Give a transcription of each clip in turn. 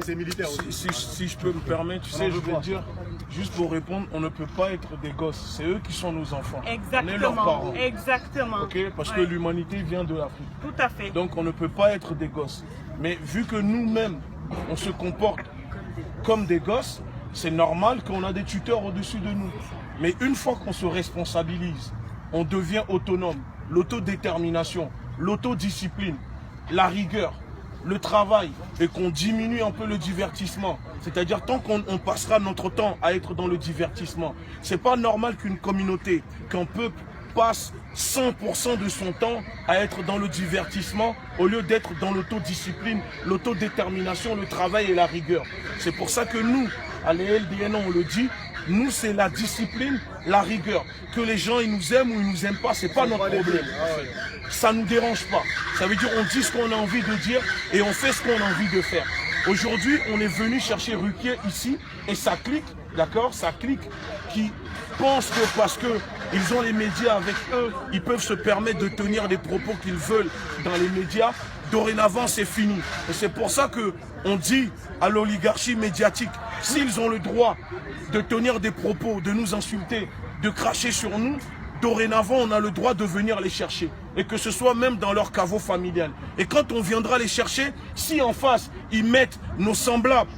c'est militaire aussi. Si je peux me permettre, tu sais, je veux dire, juste pour répondre, on ne peut pas être des gosses. C'est eux qui sont nos enfants. Exactement. On est leurs parents. Exactement. Ok, parce que l'humanité vient de l'Afrique. Tout à fait. Donc on ne peut pas être des gosses. Mais vu que nous-mêmes, on se comporte comme des gosses, c'est normal qu'on a des tuteurs au-dessus de nous. Mais une fois qu'on se responsabilise, on devient autonome. L'autodétermination, l'autodiscipline, la rigueur, le travail, et qu'on diminue un peu le divertissement. C'est-à-dire tant qu'on passera notre temps à être dans le divertissement. C'est pas normal qu'une communauté, qu'un peuple passe 100% de son temps à être dans le divertissement au lieu d'être dans l'autodiscipline, l'autodétermination, le travail et la rigueur. C'est pour ça que nous, à l'ELDN, on le dit, nous c'est la discipline, la rigueur. Que les gens ils nous aiment ou ils nous aiment pas, c'est pas notre problème. Ça nous dérange pas. Ça veut dire on dit ce qu'on a envie de dire et on fait ce qu'on a envie de faire. Aujourd'hui, on est venu chercher Ruquier ici et ça clique, d'accord, ça clique qui pense que parce que ils ont les médias avec eux, ils peuvent se permettre de tenir des propos qu'ils veulent dans les médias. Dorénavant, c'est fini. Et c'est pour ça que on dit à l'oligarchie médiatique, s'ils ont le droit de tenir des propos, de nous insulter, de cracher sur nous, dorénavant, on a le droit de venir les chercher. Et que ce soit même dans leur caveau familial. Et quand on viendra les chercher, si en face, ils mettent nos semblables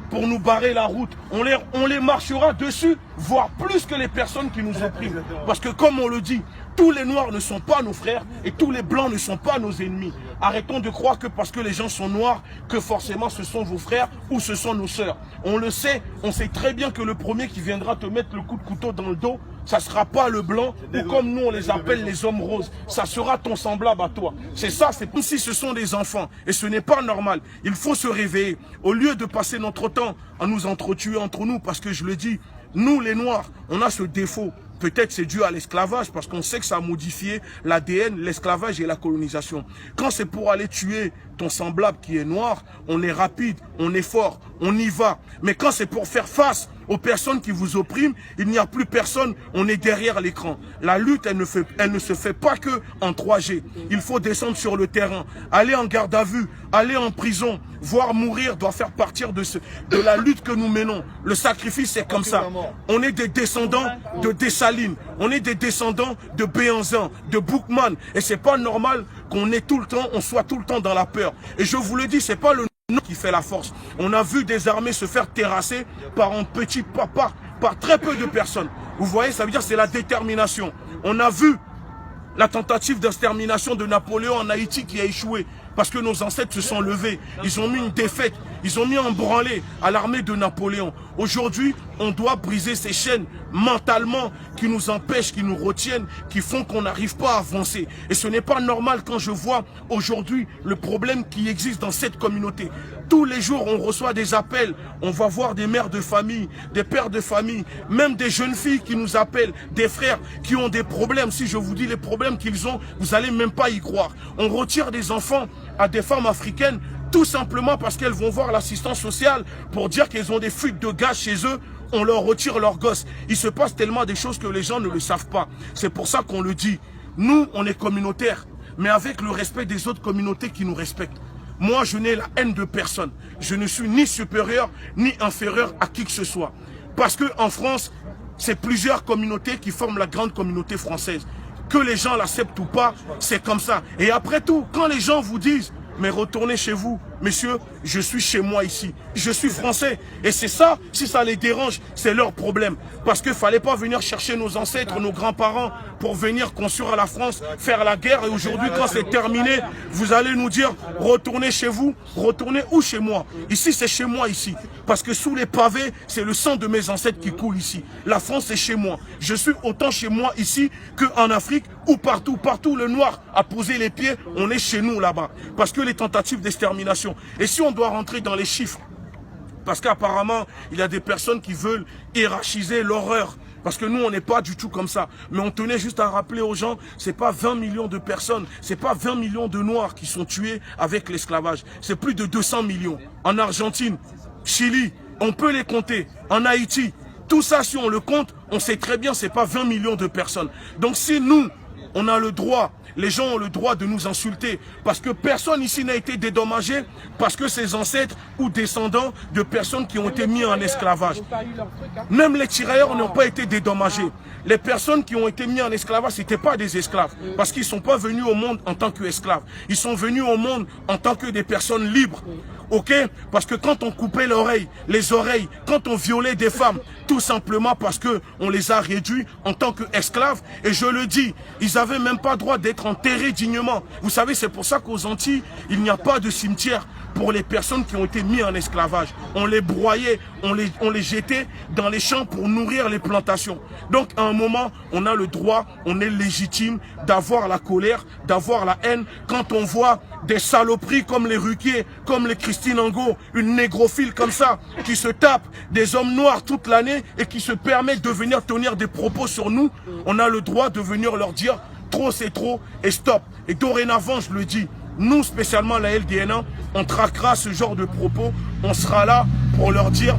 pour nous barrer la route, on les marchera dessus, voire plus que les personnes qui nous oppriment. Parce que comme on le dit, tous les noirs ne sont pas nos frères et tous les blancs ne sont pas nos ennemis. Arrêtons de croire que parce que les gens sont noirs, que forcément ce sont vos frères ou ce sont nos sœurs. On le sait, on sait très bien que le premier qui viendra te mettre le coup de couteau dans le dos, ça ne sera pas le blanc ou comme nous on les appelle les hommes roses. Ça sera ton semblable à toi. C'est ça, c'est comme si ce sont des enfants. Et ce n'est pas normal. Il faut se réveiller. Au lieu de passer notre temps à nous entretuer entre nous, parce que je le dis, nous les noirs, on a ce défaut. Peut-être c'est dû à l'esclavage, parce qu'on sait que ça a modifié l'ADN, l'esclavage et la colonisation. Quand c'est pour aller tuer ton semblable qui est noir, on est rapide, on est fort, on y va. Mais quand c'est pour faire face aux personnes qui vous oppriment, il n'y a plus personne, on est derrière l'écran. La lutte, elle ne se fait pas que en 3G. Il faut descendre sur le terrain, aller en garde à vue, aller en prison, voire mourir doit faire partie de la lutte que nous menons. Le sacrifice, c'est comme ça. On est des descendants de Dessalines, on est des descendants de Béhanzin, de Boukman. Et c'est pas normal qu'on soit tout le temps dans la peur. Et je vous le dis, c'est pas le qui fait la force. On a vu des armées se faire terrasser par un petit papa, par très peu de personnes. Vous voyez, ça veut dire c'est la détermination. On a vu la tentative d'extermination de Napoléon en Haïti qui a échoué parce que nos ancêtres se sont levés. Ils ont mis une défaite, ils ont mis un branlé à l'armée de Napoléon. Aujourd'hui, on doit briser ces chaînes mentalement qui nous empêchent, qui nous retiennent, qui font qu'on n'arrive pas à avancer. Et ce n'est pas normal quand je vois aujourd'hui le problème qui existe dans cette communauté. Tous les jours, on reçoit des appels, on va voir des mères de famille, des pères de famille, même des jeunes filles qui nous appellent, des frères qui ont des problèmes. Si je vous dis les problèmes qu'ils ont, vous n'allez même pas y croire. On retire des enfants à des femmes africaines tout simplement parce qu'elles vont voir l'assistance sociale pour dire qu'elles ont des fuites de gaz chez eux. On leur retire leurs gosses. Il se passe tellement des choses que les gens ne le savent pas. C'est pour ça qu'on le dit. Nous, on est communautaires, mais avec le respect des autres communautés qui nous respectent. Moi, je n'ai la haine de personne. Je ne suis ni supérieur, ni inférieur à qui que ce soit. Parce qu'en France, c'est plusieurs communautés qui forment la grande communauté française. Que les gens l'acceptent ou pas, c'est comme ça. Et après tout, quand les gens vous disent « mais retournez chez vous », messieurs, je suis chez moi ici. Je suis français. Et c'est ça, si ça les dérange, c'est leur problème. Parce qu'il ne fallait pas venir chercher nos ancêtres, nos grands-parents, pour venir construire la France, faire la guerre. Et aujourd'hui, quand c'est terminé, vous allez nous dire, retournez chez vous, retournez où chez moi? Ici, c'est chez moi ici. Parce que sous les pavés, c'est le sang de mes ancêtres qui coule ici. La France, c'est chez moi. Je suis autant chez moi ici qu'en Afrique ou partout. Partout, le noir a posé les pieds, on est chez nous là-bas. Parce que les tentatives d'extermination. Et si on doit rentrer dans les chiffres, parce qu'apparemment, il y a des personnes qui veulent hiérarchiser l'horreur. Parce que nous, on n'est pas du tout comme ça. Mais on tenait juste à rappeler aux gens, c'est pas 20 millions de personnes, c'est pas 20 millions de Noirs qui sont tués avec l'esclavage. C'est plus de 200 millions. En Argentine, Chili, on peut les compter. En Haïti, tout ça, si on le compte, on sait très bien, c'est pas 20 millions de personnes. Donc si nous, on a le droit, les gens ont le droit de nous insulter. Parce que personne ici n'a été dédommagé parce que ses ancêtres ou descendants de personnes qui ont été mis en esclavage. Même les tirailleurs n'ont pas été dédommagés. Les personnes qui ont été mises en esclavage, ce n'étaient pas des esclaves. Parce qu'ils ne sont pas venus au monde en tant qu'esclaves. Ils sont venus au monde en tant que des personnes libres. Ok? Parce que quand on coupait les oreilles, quand on violait des femmes, tout simplement parce qu'on les a réduits en tant qu'esclaves, et je le dis, ils n'avaient même pas droit d'être enterrés dignement. Vous savez, c'est pour ça qu'aux Antilles, il n'y a pas de cimetière pour les personnes qui ont été mises en esclavage. On les broyait, on les jetait dans les champs pour nourrir les plantations. Donc à un moment, on a le droit, on est légitime d'avoir la colère, d'avoir la haine quand on voit des saloperies comme les Ruquier, comme les Christine Angot, une négrophile comme ça, qui se tape des hommes noirs toute l'année et qui se permet de venir tenir des propos sur nous. On a le droit de venir leur dire trop c'est trop et stop. Et dorénavant, je le dis, nous spécialement la LDN1, on traquera ce genre de propos, on sera là pour leur dire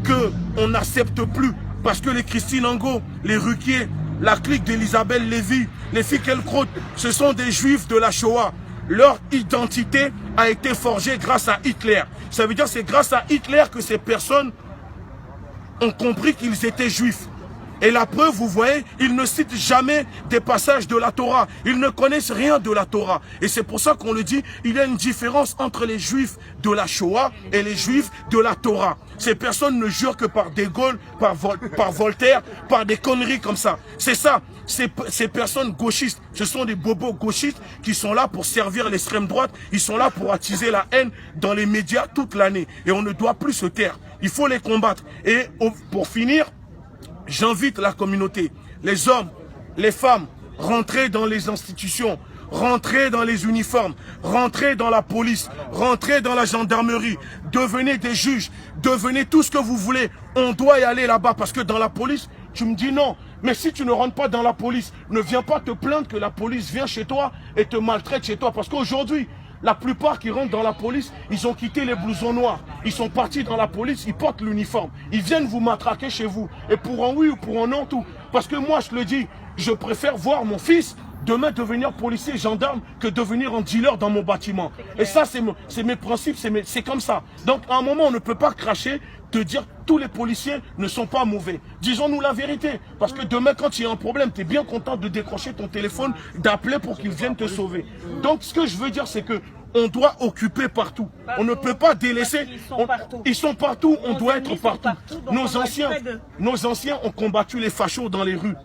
qu'on n'accepte plus. Parce que les Christine Angot, les Ruquier, la clique d'Elisabeth Lévy, les Finkielkraut, ce sont des juifs de la Shoah. Leur identité a été forgée grâce à Hitler. Ça veut dire que c'est grâce à Hitler que ces personnes ont compris qu'ils étaient juifs. Et la preuve, vous voyez, ils ne citent jamais des passages de la Torah. Ils ne connaissent rien de la Torah. Et c'est pour ça qu'on le dit, il y a une différence entre les juifs de la Shoah et les juifs de la Torah. Ces personnes ne jurent que par De Gaulle, par Voltaire, par des conneries comme ça. C'est ça. Ces personnes gauchistes, ce sont des bobos gauchistes qui sont là pour servir l'extrême droite. Ils sont là pour attiser la haine dans les médias toute l'année. Et on ne doit plus se taire. Il faut les combattre. Et pour finir, j'invite la communauté, les hommes, les femmes, rentrez dans les institutions, rentrez dans les uniformes, rentrez dans la police, rentrez dans la gendarmerie, devenez des juges, devenez tout ce que vous voulez. On doit y aller là-bas parce que dans la police, tu me dis non. Mais si tu ne rentres pas dans la police, ne viens pas te plaindre que la police vient chez toi et te maltraite chez toi. Parce qu'aujourd'hui, la plupart qui rentrent dans la police, ils ont quitté les blousons noirs. Ils sont partis dans la police, ils portent l'uniforme. Ils viennent vous matraquer chez vous. Et pour un oui ou pour un non, tout. Parce que moi, je le dis, je préfère voir mon fils demain devenir policier, gendarme, que devenir un dealer dans mon bâtiment. Et ça, c'est mes principes, c'est comme ça. Donc, à un moment, on ne peut pas cracher de dire tous les policiers ne sont pas mauvais. Disons-nous la vérité. Parce que demain, quand il y a un problème, tu es bien content de décrocher ton téléphone, d'appeler pour qu'ils viennent te sauver. Donc, ce que je veux dire, c'est que on doit occuper partout. On ne peut pas délaisser. Ils sont partout, on doit être partout. Nos anciens ont combattu les fachos dans les rues.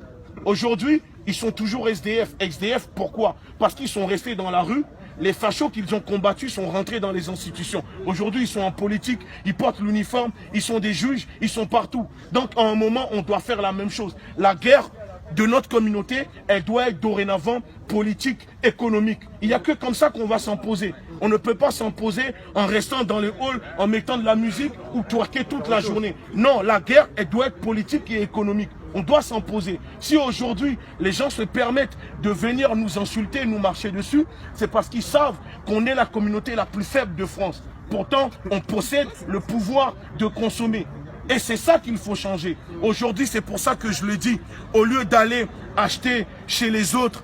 Aujourd'hui, ils sont toujours SDF. XDF, pourquoi? Parce qu'ils sont restés dans la rue. Les fachos qu'ils ont combattus sont rentrés dans les institutions. Aujourd'hui, ils sont en politique, ils portent l'uniforme, ils sont des juges, ils sont partout. Donc, à un moment, on doit faire la même chose. La guerre de notre communauté, elle doit être dorénavant politique, économique. Il n'y a que comme ça qu'on va s'imposer. On ne peut pas s'imposer en restant dans le hall, en mettant de la musique ou twerker toute la journée. Non, la guerre, elle doit être politique et économique. On doit s'imposer. Si aujourd'hui, les gens se permettent de venir nous insulter, nous marcher dessus, c'est parce qu'ils savent qu'on est la communauté la plus faible de France. Pourtant, on possède le pouvoir de consommer. Et c'est ça qu'il faut changer. Aujourd'hui, c'est pour ça que je le dis. Au lieu d'aller acheter chez les autres,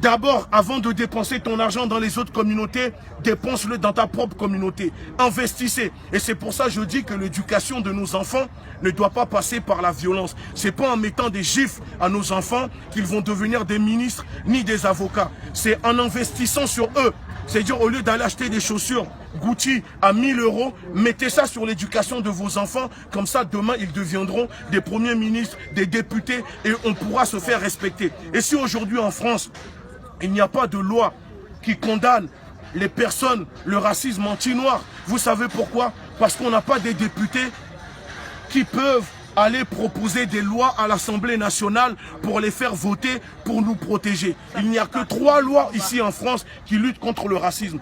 d'abord, avant de dépenser ton argent dans les autres communautés, dépense-le dans ta propre communauté. Investissez. Et c'est pour ça que je dis que l'éducation de nos enfants ne doit pas passer par la violence. C'est pas en mettant des gifles à nos enfants qu'ils vont devenir des ministres ni des avocats. C'est en investissant sur eux. C'est-à-dire, au lieu d'aller acheter des chaussures Gucci à 1000 €, mettez ça sur l'éducation de vos enfants. Comme ça, demain, ils deviendront des premiers ministres, des députés, et on pourra se faire respecter. Et si aujourd'hui, en France, il n'y a pas de loi qui condamne les personnes, le racisme anti-noir, vous savez pourquoi? Parce qu'on n'a pas des députés qui peuvent aller proposer des lois à l'Assemblée nationale pour les faire voter, pour nous protéger. Il n'y a que 3 lois ici en France qui luttent contre le racisme.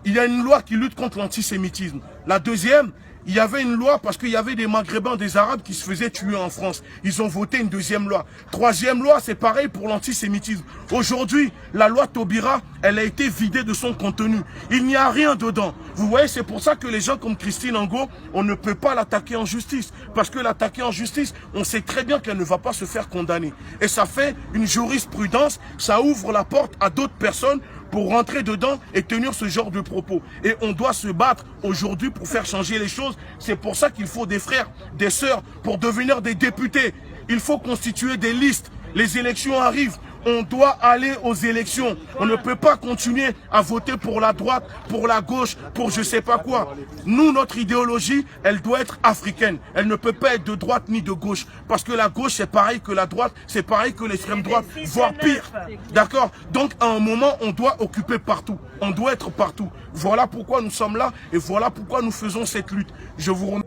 il y a une loi qui lutte contre l'antisémitisme. La deuxième, il y avait une loi parce qu'il y avait des Maghrébins, des Arabes qui se faisaient tuer en France. Ils ont voté une deuxième loi. Troisième loi, c'est pareil pour l'antisémitisme. Aujourd'hui, la loi Taubira, elle a été vidée de son contenu. Il n'y a rien dedans. Vous voyez, c'est pour ça que les gens comme Christine Angot, on ne peut pas l'attaquer en justice. Parce que l'attaquer en justice, on sait très bien qu'elle ne va pas se faire condamner. Et ça fait une jurisprudence, ça ouvre la porte à d'autres personnes pour rentrer dedans et tenir ce genre de propos. Et on doit se battre aujourd'hui pour faire changer les choses. C'est pour ça qu'il faut des frères, des sœurs, pour devenir des députés. Il faut constituer des listes. Les élections arrivent. On doit aller aux élections. On ne peut pas continuer à voter pour la droite, pour la gauche, pour je sais pas quoi. Nous, notre idéologie, elle doit être africaine. Elle ne peut pas être de droite ni de gauche. Parce que la gauche, c'est pareil que la droite, c'est pareil que l'extrême droite, voire pire. D'accord? Donc, à un moment, on doit occuper partout. On doit être partout. Voilà pourquoi nous sommes là et voilà pourquoi nous faisons cette lutte. Je vous remercie.